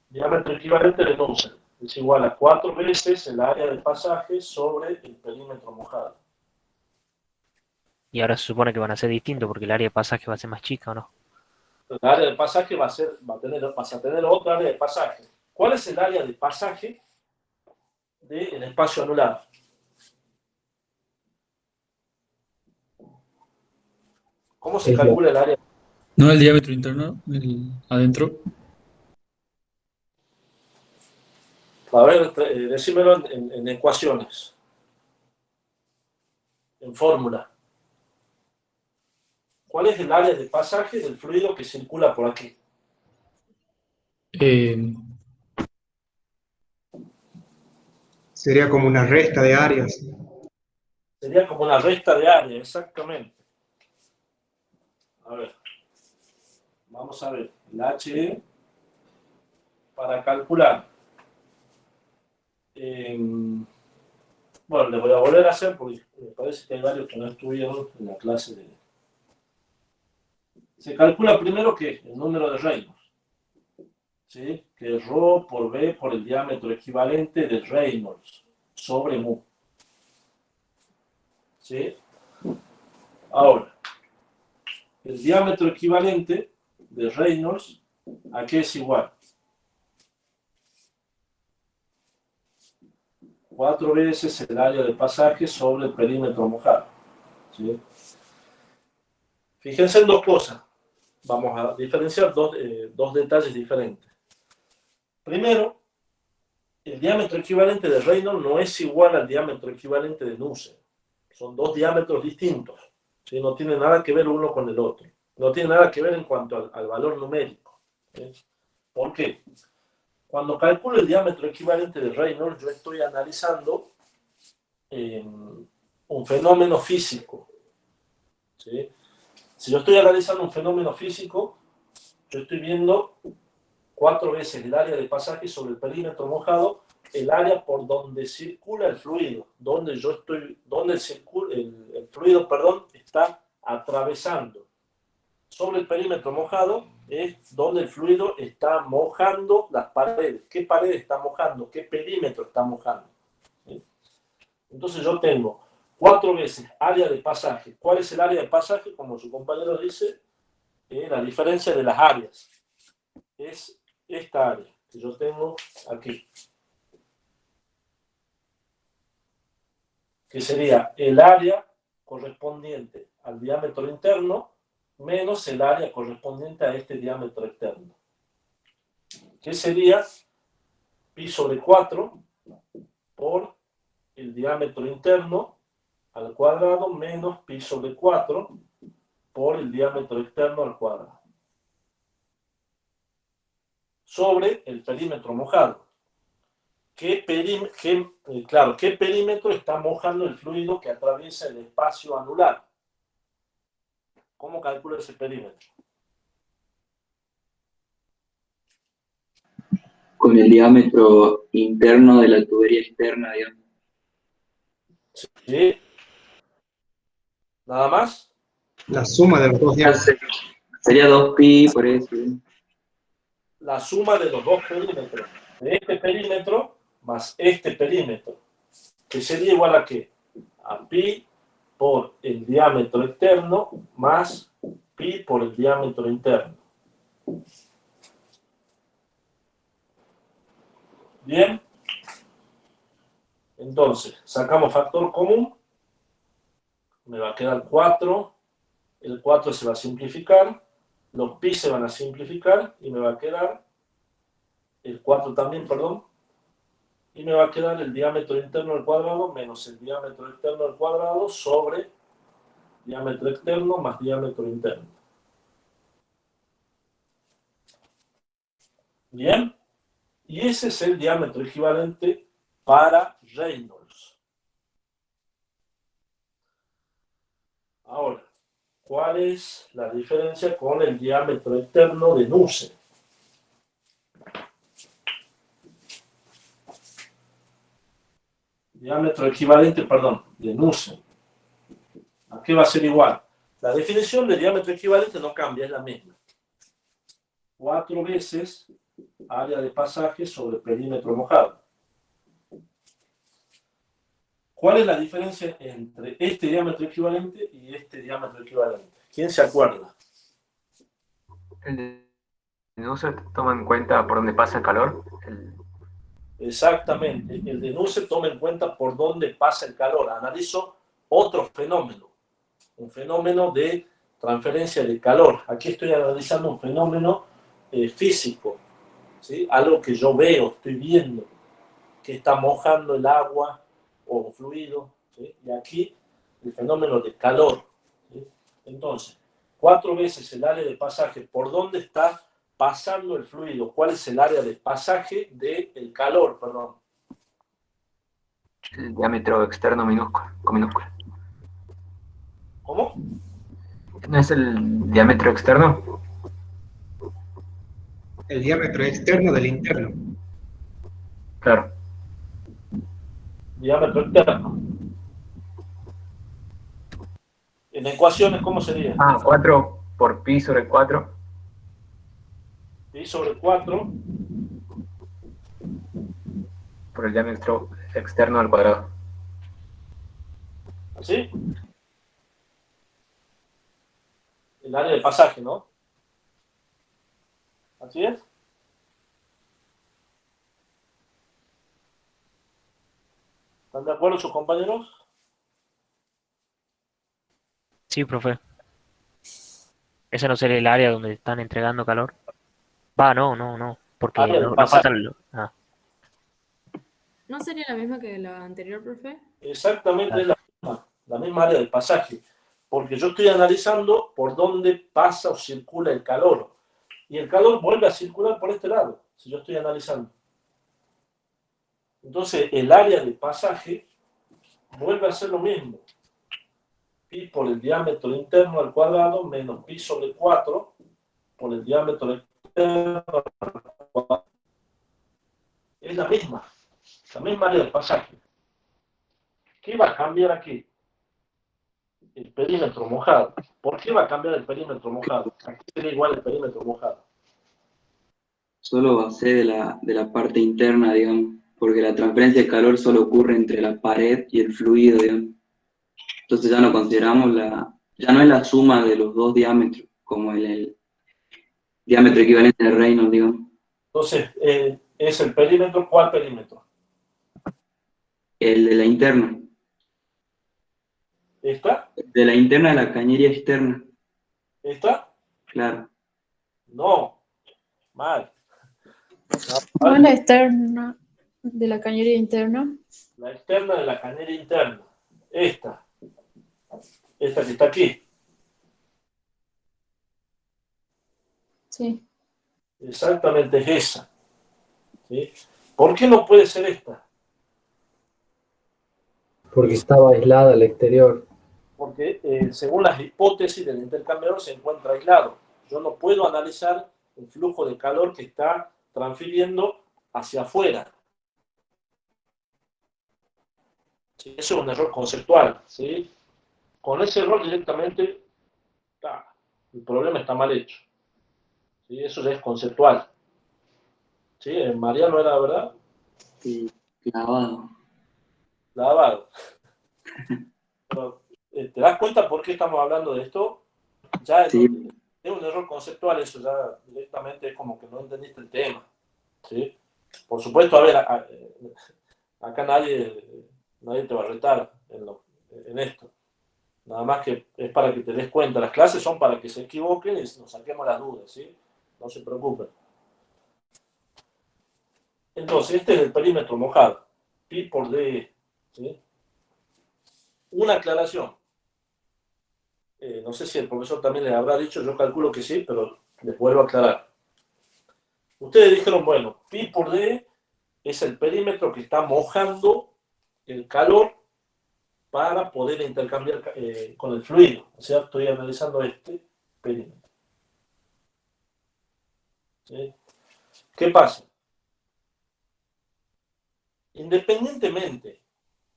Diámetro equivalente de Nusselt es igual a 4 veces el área de pasaje sobre el perímetro mojado. Y ahora se supone que van a ser distintos porque el área de pasaje va a ser más chica, ¿o no? El área de pasaje vas a tener otra área de pasaje. ¿Cuál es el área de pasaje del espacio anular? ¿Cómo se Es calcula el área? No el diámetro interno, adentro. A ver, decímelo en ecuaciones, en fórmula. ¿Cuál es el área de pasaje del fluido que circula por aquí? Sería como una resta de áreas. Sería como una resta de área, exactamente. A ver, vamos a ver, el HE para calcular. Bueno, les voy a volver a hacer porque me parece que hay varios que no estuvieron en la clase de... Se calcula primero que el número de Reynolds, ¿sí? Que es ρ por B por el diámetro equivalente de Reynolds sobre mu. ¿Sí? Ahora, el diámetro equivalente de Reynolds, ¿a qué es igual? 4 veces el área de pasaje sobre el perímetro mojado. ¿Sí? Fíjense en dos cosas. Vamos a diferenciar dos detalles diferentes. Primero, el diámetro equivalente de Reynolds no es igual al diámetro equivalente de Nusselt. Son dos diámetros distintos. ¿Sí? No tiene nada que ver uno con el otro. No tiene nada que ver en cuanto al valor numérico. ¿Sí? ¿Por qué? Cuando calculo el diámetro equivalente de Reynolds, yo estoy analizando un fenómeno físico. ¿Sí? Si yo estoy analizando un fenómeno físico, yo estoy viendo 4 veces el área de pasaje sobre el perímetro mojado, el área por donde circula el fluido, donde el fluido, está atravesando. Sobre el perímetro mojado es donde el fluido está mojando las paredes. ¿Qué pared está mojando? ¿Qué perímetro está mojando? ¿Sí? Entonces yo tengo 4 veces área de pasaje. ¿Cuál es el área de pasaje? Como su compañero dice, la diferencia de las áreas. Es esta área que yo tengo aquí. Que sería el área correspondiente al diámetro interno menos el área correspondiente a este diámetro externo. Que sería pi sobre 4 por el diámetro interno al cuadrado menos pi sobre 4 por el diámetro externo al cuadrado. Sobre el perímetro mojado. ¿Qué perímetro está mojando el fluido que atraviesa el espacio anular? ¿Cómo calculo ese perímetro? Con el diámetro interno de la tubería externa, digamos. ¿Sí? ¿Nada más? La suma de los dos diámetros. Sería 2pi, por eso. La suma de los dos perímetros. De este perímetro más este perímetro. Que sería igual a ¿qué? A pi por el diámetro externo más pi por el diámetro interno. Bien. Entonces, sacamos factor común. Me va a quedar 4. El 4 se va a simplificar. Los pi se van a simplificar. Y me va a quedar el 4 también, perdón. Y me va a quedar el diámetro interno al cuadrado menos el diámetro externo al cuadrado sobre diámetro externo más diámetro interno. Bien. Y ese es el diámetro equivalente para Reynolds. Ahora, ¿cuál es la diferencia con el diámetro externo de Nusselt? Diámetro equivalente, de Nusselt. ¿A qué va a ser igual? La definición de diámetro equivalente no cambia, es la misma. 4 veces área de pasaje sobre perímetro mojado. ¿Cuál es la diferencia entre este diámetro equivalente y este diámetro equivalente? ¿Quién se acuerda? El de Nusselt toma en cuenta por dónde pasa el calor. Exactamente. El de Nusselt toma en cuenta por dónde pasa el calor. Analizo otro fenómeno. Un fenómeno de transferencia de calor. Aquí estoy analizando un fenómeno físico. ¿Sí? Algo que yo veo, estoy viendo, que está mojando el agua o fluido. ¿Sí? Y aquí el fenómeno de calor. ¿Sí? Entonces, 4 veces el área de pasaje. ¿Por dónde está pasando el fluido? ¿Cuál es el área de pasaje del calor? Perdón. El diámetro externo minúsculo, con minúscula. ¿Cómo? ¿No es el diámetro externo? El diámetro externo del interno. Claro. Diámetro externo. En ecuaciones, ¿cómo sería? 4 por pi sobre 4. Pi sobre 4. Por el diámetro externo al cuadrado. ¿Así? El área de pasaje, ¿no? ¿Así es? ¿Están de acuerdo sus compañeros? Sí, profe. ¿Ese no sería el área donde están entregando calor? No. Porque Área de no pasaje. falta el... Ah, ¿No sería la misma que la anterior, profe? Exactamente la misma área del pasaje. Porque yo estoy analizando por dónde pasa o circula el calor. Y el calor vuelve a circular por este lado, si yo estoy analizando. Entonces, el área de pasaje vuelve a ser lo mismo. Pi por el diámetro interno al cuadrado menos pi sobre 4 por el diámetro externo al cuadrado. Es la misma área de pasaje. ¿Qué va a cambiar aquí? El perímetro mojado. ¿Por qué va a cambiar el perímetro mojado? Aquí sería igual el perímetro mojado. Solo va a ser de la parte interna, digamos, porque la transferencia de calor solo ocurre entre la pared y el fluido, digamos. Entonces ya no consideramos ya no es la suma de los dos diámetros, como el diámetro equivalente de Reynolds, digamos. Entonces, ¿es el perímetro? ¿Cuál perímetro? El de la interna. ¿Esta? De la interna a la cañería externa. ¿Esta? Claro. No. Mal. ¿No es la externa de la cañería interna? La externa de la cañería interna. Esta. Esta que está aquí. Sí. Exactamente es esa. ¿Sí? ¿Por qué no puede ser esta? Porque estaba aislada al exterior. Porque según las hipótesis del intercambiador se encuentra aislado. Yo no puedo analizar el flujo de calor que está transfiriendo hacia afuera. ¿Sí? Eso es un error conceptual. ¿Sí? Con ese error directamente el problema está mal hecho. ¿Sí? Eso ya es conceptual. ¿Sí? Mariano era, ¿verdad? Sí, clavado. Lavado. Pero, ¿te das cuenta por qué estamos hablando de esto? Ya Sí. es un error conceptual, eso ya directamente es como que no entendiste el tema. ¿Sí? Por supuesto, a ver, acá nadie te va a retar en esto. Nada más que es para que te des cuenta. Las clases son para que se equivoquen y nos saquemos las dudas, ¿sí? No se preocupen. Entonces, este es el perímetro mojado. Pi por D. ¿Sí? Una aclaración. No sé si el profesor también les habrá dicho, yo calculo que sí, pero les vuelvo a aclarar. Ustedes dijeron, bueno, pi por D es el perímetro que está mojando el calor para poder intercambiar con el fluido. O sea, estoy analizando este perímetro. ¿Sí? ¿Qué pasa? Independientemente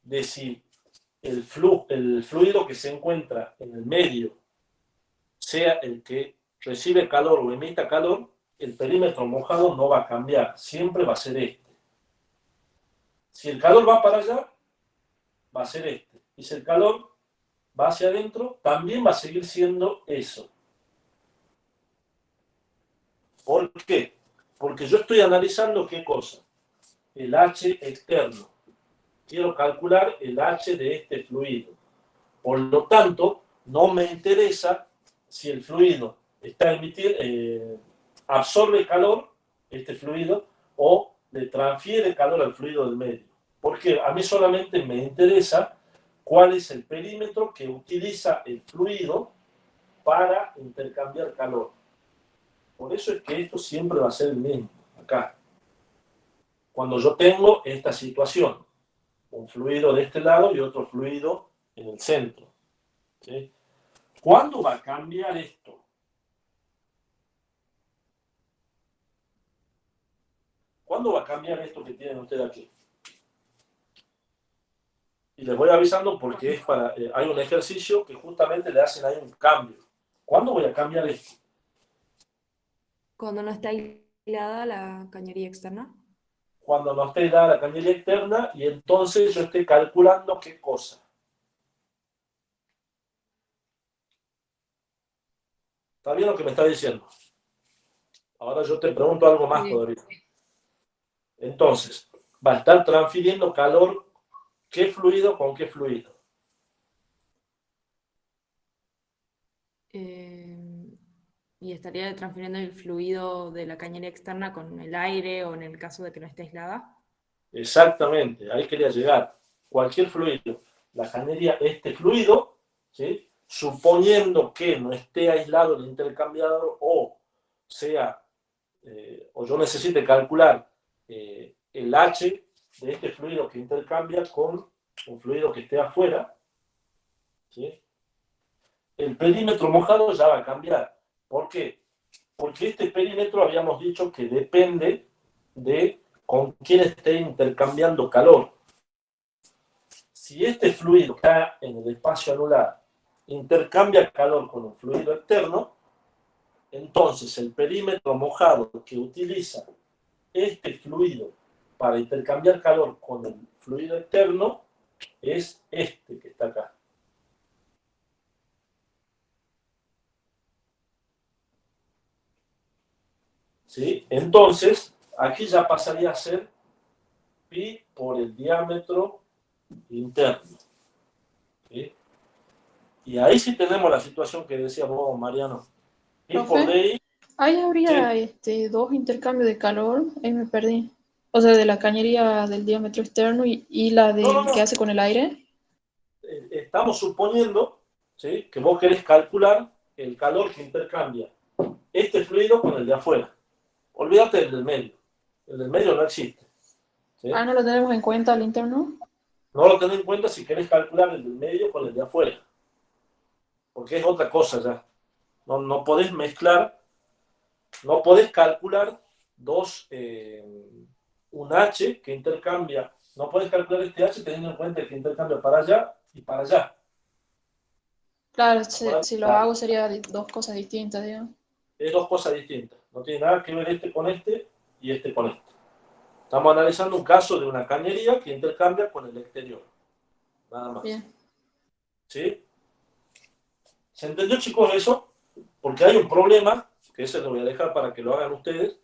de si el fluido que se encuentra en el medio sea el que recibe calor o emita calor, el perímetro mojado no va a cambiar, siempre va a ser este. Si el calor va para allá, va a ser este. Y si el calor va hacia adentro, también va a seguir siendo eso. ¿Por qué? Porque yo estoy analizando qué cosa. El H externo. Quiero calcular el H de este fluido. Por lo tanto, no me interesa si el fluido absorbe calor, este fluido, o le transfiere calor al fluido del medio. Porque a mí solamente me interesa cuál es el perímetro que utiliza el fluido para intercambiar calor. Por eso es que esto siempre va a ser el mismo, acá. Cuando yo tengo esta situación, un fluido de este lado y otro fluido en el centro. ¿Sí? ¿Cuándo va a cambiar esto? ¿Cuándo va a cambiar esto que tienen ustedes aquí? Y les voy avisando porque es para, hay un ejercicio que justamente le hacen ahí un cambio. ¿Cuándo voy a cambiar esto? Cuando no está aislada la cañería externa. Cuando no esté dada la cañería externa y entonces yo esté calculando qué cosa. ¿Está bien lo que me está diciendo? Ahora yo te pregunto algo más todavía. Entonces, va a estar transfiriendo calor, ¿qué fluido con qué fluido? Y estaría transfiriendo el fluido de la cañería externa con el aire o en el caso de que no esté aislada. Exactamente, ahí quería llegar. Cualquier fluido. La cañería, este fluido, ¿sí? Suponiendo que no esté aislado el intercambiador o sea, o yo necesite calcular el H de este fluido que intercambia con un fluido que esté afuera, ¿sí? El perímetro mojado ya va a cambiar. ¿Por qué? Porque este perímetro habíamos dicho que depende de con quién esté intercambiando calor. Si este fluido que está en el espacio anular intercambia calor con un fluido externo, entonces el perímetro mojado que utiliza este fluido para intercambiar calor con el fluido externo es este que está acá. ¿Sí? Entonces, aquí ya pasaría a ser pi por el diámetro interno. ¿Sí? Y ahí sí tenemos la situación que decíamos, Mariano. Pi por DI. Ahí habría Sí. dos intercambios de calor, ahí me perdí. O sea, de la cañería del diámetro externo y la de No. que hace con el aire. Estamos suponiendo, ¿sí?, que vos querés calcular el calor que intercambia este fluido con el de afuera. Olvídate del del medio. El del medio no existe. ¿Sí? Ah, ¿no lo tenemos en cuenta al interno? No lo tenés en cuenta si querés calcular el del medio con el de afuera. Porque es otra cosa ya. No podés mezclar, no podés calcular un H que intercambia, no podés calcular este H teniendo en cuenta que intercambia para allá y para allá. Claro, si lo hago sería dos cosas distintas, digamos. Es dos cosas distintas. No tiene nada que ver este con este y este con este. Estamos analizando un caso de una cañería que intercambia con el exterior. Nada más. Bien. ¿Sí? ¿Se entendió, chicos, eso? Porque hay un problema, que ese lo voy a dejar para que lo hagan ustedes,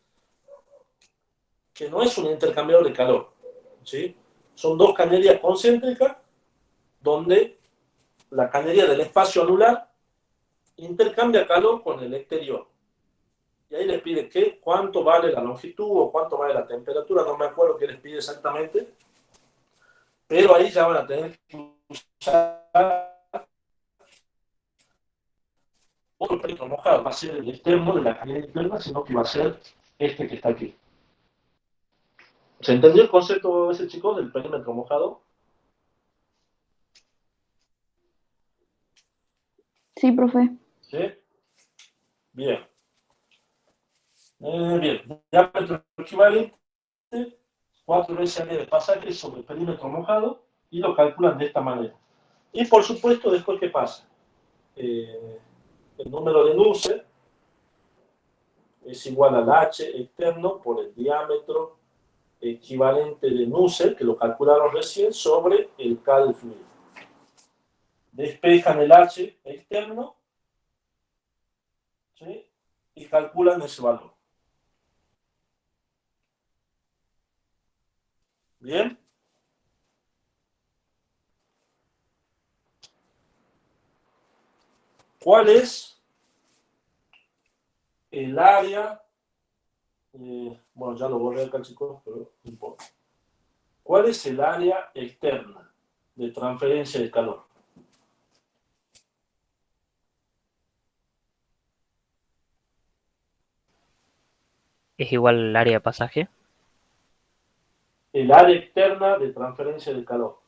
que no es un intercambiador de calor. ¿Sí? Son dos cañerías concéntricas donde la cañería del espacio anular intercambia calor con el exterior. Y ahí les pide cuánto vale la longitud o cuánto vale la temperatura, no me acuerdo qué les pide exactamente, pero ahí ya van a tener que usar otro perímetro mojado, va a ser el externo de la cañería interna, sino que va a ser este que está aquí. ¿Se entendió el concepto ese, chicos, del perímetro mojado? Sí, profe. ¿Sí? Bien. Bien, diámetro equivalente, 4 veces área de pasaje sobre el perímetro mojado y lo calculan de esta manera. Y por supuesto, después, ¿qué pasa? El número de Nusselt es igual al H externo por el diámetro equivalente de Nusselt, que lo calcularon recién, sobre el K del fluido. Despejan el H externo, ¿sí?, y calculan ese valor. ¿Bien? ¿Cuál es el área? Bueno, ya lo borré acá, chicos, pero no importa. ¿Cuál es el área externa de transferencia de calor? es igual al área de pasaje. El área externa de transferencia de calor.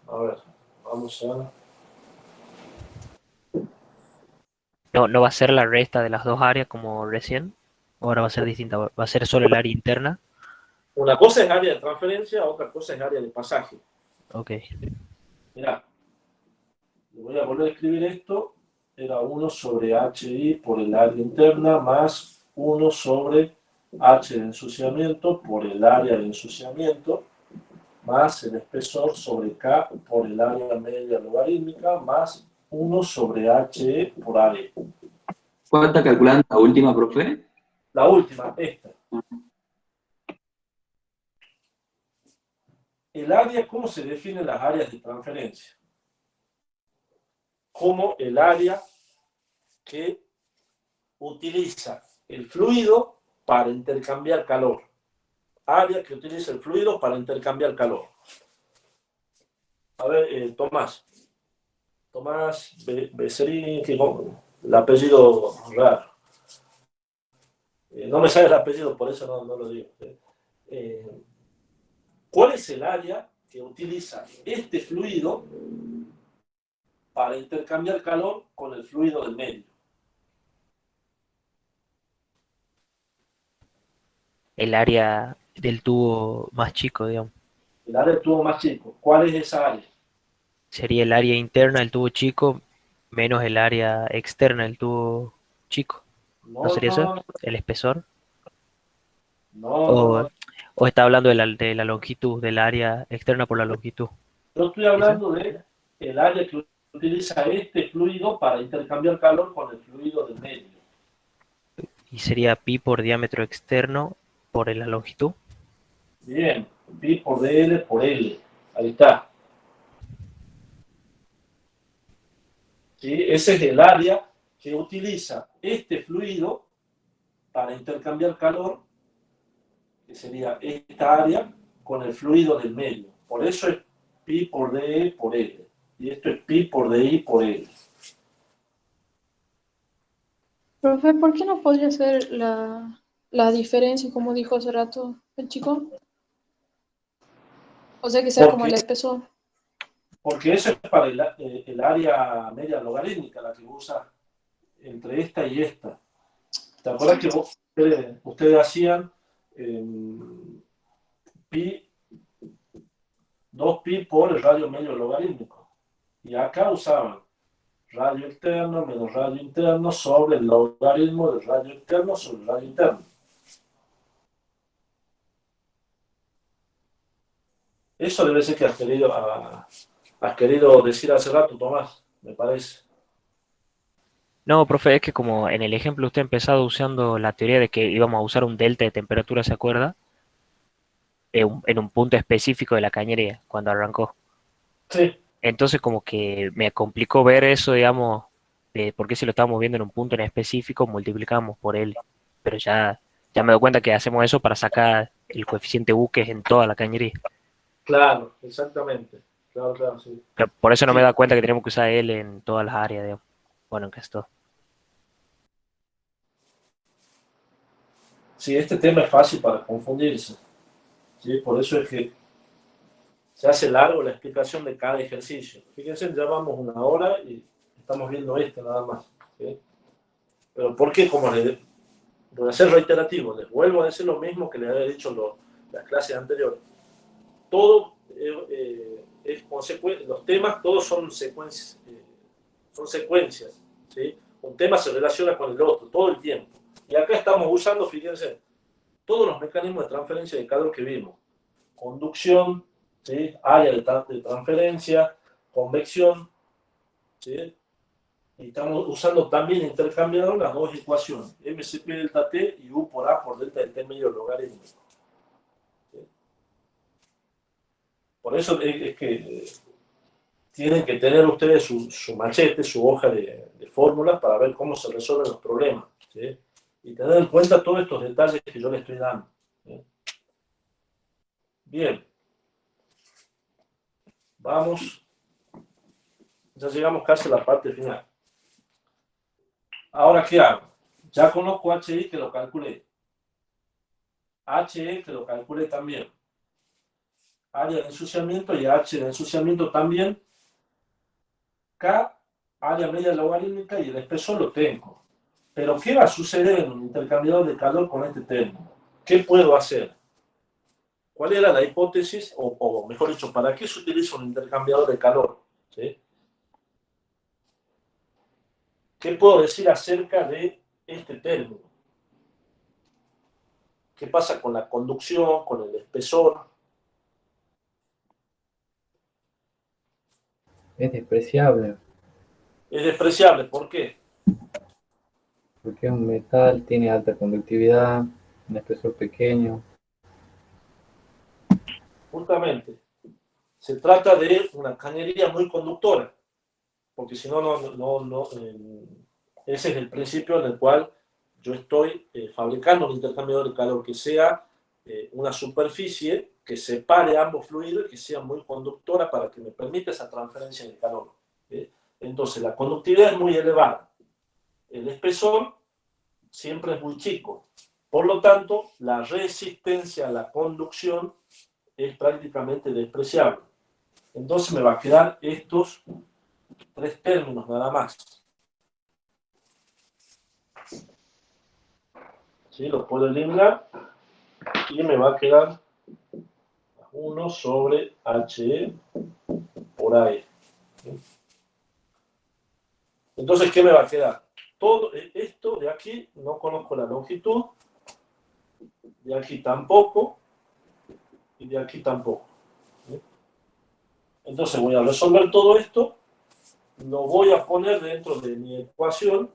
A ver, vamos a... No va a ser la resta de las dos áreas como recién. Ahora va a ser distinta. Va a ser solo el área interna. Una cosa es área de transferencia, otra cosa es área de pasaje. Ok. Mirá, le voy a volver a escribir esto. Era 1 sobre HI por el área interna más 1 sobre H de ensuciamiento por el área de ensuciamiento más el espesor sobre K por el área media logarítmica más 1 sobre HE por AE. ¿Cuál está calculando la última, profe? La última, esta. El área, ¿cómo se definen las áreas de transferencia? Como el área que utiliza el fluido para intercambiar calor. Área que utiliza el fluido para intercambiar calor. A ver, Tomás Becerín, que el apellido raro. No me sale el apellido, por eso no lo digo. ¿Cuál es el área que utiliza este fluido para intercambiar calor con el fluido del medio? El área del tubo más chico, digamos. El área del tubo más chico. ¿Cuál es esa área? Sería el área interna del tubo chico menos el área externa del tubo chico. ¿No sería eso? ¿El espesor? No. ¿O está hablando de la longitud, del área externa por la longitud? Yo estoy hablando de el área que utiliza este fluido para intercambiar calor con el fluido del medio. Y sería pi por diámetro externo por la longitud. Bien, pi por dl por L. Ahí está. ¿Sí? Ese es el área que utiliza este fluido para intercambiar calor, que sería esta área, con el fluido del medio. Por eso es pi por dE por L. Y esto es pi por dI por L. Profe, ¿por qué no podría ser la diferencia, como dijo hace rato el chico? O sea, que sea como el espesor. Porque eso es para el área media logarítmica, la que usa entre esta y esta. ¿Te acuerdas que ustedes hacían pi, 2pi por el radio medio logarítmico? Y acá usaban radio externo menos radio interno sobre el logaritmo del radio externo sobre el radio interno. Eso debe ser que has querido decir hace rato, Tomás, me parece. No, profe, es que como en el ejemplo usted ha empezado usando la teoría de que íbamos a usar un delta de temperatura, ¿se acuerda? En un punto específico de la cañería, cuando arrancó. Sí. Entonces como que me complicó ver eso, digamos, de por qué si lo estábamos viendo en un punto en específico, multiplicamos por él. Pero ya me doy cuenta que hacemos eso para sacar el coeficiente U, que es en toda la cañería. Claro, exactamente. Claro, sí. Pero por eso no me da cuenta que tenemos que usar L en todas las áreas, digamos. Bueno, en casi todo. Sí, este tema es fácil para confundirse. ¿Sí? Por eso es que se hace largo la explicación de cada ejercicio. Fíjense, ya vamos 1 hora y estamos viendo este nada más. ¿Sí? Pero porque, como voy a ser reiterativo, les vuelvo a decir lo mismo que les había dicho las clases anteriores. Todo es consecuencia, los temas todos son secuencias. ¿Sí? Un tema se relaciona con el otro todo el tiempo. Y acá estamos usando, fíjense, todos los mecanismos de transferencia de calor que vimos. Conducción, ¿sí? Área de transferencia, convección, ¿sí? Y estamos usando también intercambiando las dos ecuaciones, MCP delta T y U por A por delta del T medio logarítmico. ¿Sí? Por eso es que tienen que tener ustedes su machete, su hoja de fórmulas para ver cómo se resuelven los problemas. ¿Sí? Y tener en cuenta todos estos detalles que yo les estoy dando. ¿Sí? Bien. Vamos Ya llegamos casi a la parte final. Ahora, ¿qué hago? Ya conozco HI que lo calculé. HE que lo calculé también. Área de ensuciamiento y H de ensuciamiento también. K, área media logarítmica y el espesor lo tengo. Pero ¿qué va a suceder en un intercambiador de calor con este término? ¿Qué puedo hacer? ¿Cuál era la hipótesis? O mejor dicho, ¿para qué se utiliza un intercambiador de calor? ¿Sí? ¿Qué puedo decir acerca de este término? ¿Qué pasa con la conducción, con el espesor? Es despreciable, Es despreciable, ¿por qué? porque es un metal, tiene alta conductividad, un espesor pequeño. Justamente, se trata de una cañería muy conductora, porque si no, ese es el principio en el cual yo estoy fabricando un intercambiador de calor que sea una superficie que separe ambos fluidos y que sea muy conductora para que me permita esa transferencia de calor. Entonces, la conductividad es muy elevada. El espesor siempre es muy chico. Por lo tanto, la resistencia a la conducción es prácticamente despreciable. Entonces me va a quedar estos tres términos nada más. ¿Sí? Los puedo eliminar y me va a quedar 1 sobre HE por AE. Entonces, ¿qué me va a quedar? Todo esto de aquí, no conozco la longitud, de aquí tampoco, y de aquí tampoco. Entonces voy a resolver todo esto, lo voy a poner dentro de mi ecuación,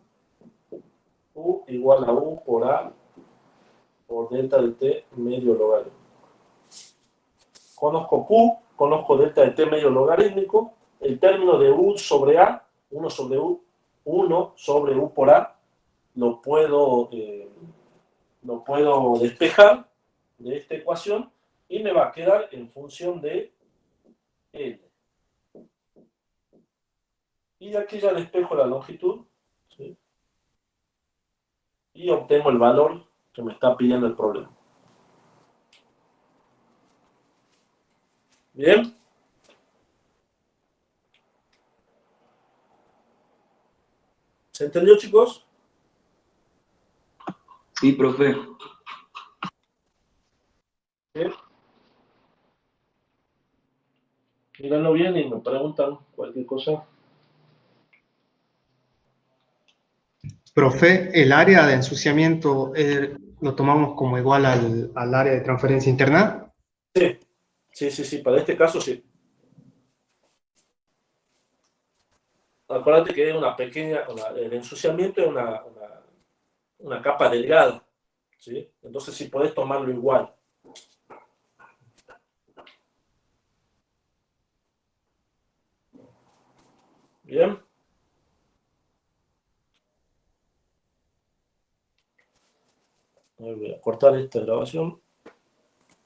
U igual a U por A por delta de T medio logarítmico. Conozco Q, conozco delta de T medio logarítmico, el término de U sobre A, 1 sobre U, 1 sobre U por A, lo puedo despejar de esta ecuación y me va a quedar en función de L. Y de aquí ya despejo la longitud, ¿sí? Y obtengo el valor que me está pidiendo el problema. ¿Bien? ¿Se entendió, chicos? Sí, profe. Bien. Mírenlo bien y me preguntan cualquier cosa. Profe, el área de ensuciamiento lo tomamos como igual al área de transferencia interna. Sí, para este caso sí. Acuérdate que es una pequeña, el ensuciamiento es una capa delgada, ¿sí? Entonces sí podés tomarlo igual. Bien. Voy a cortar esta grabación.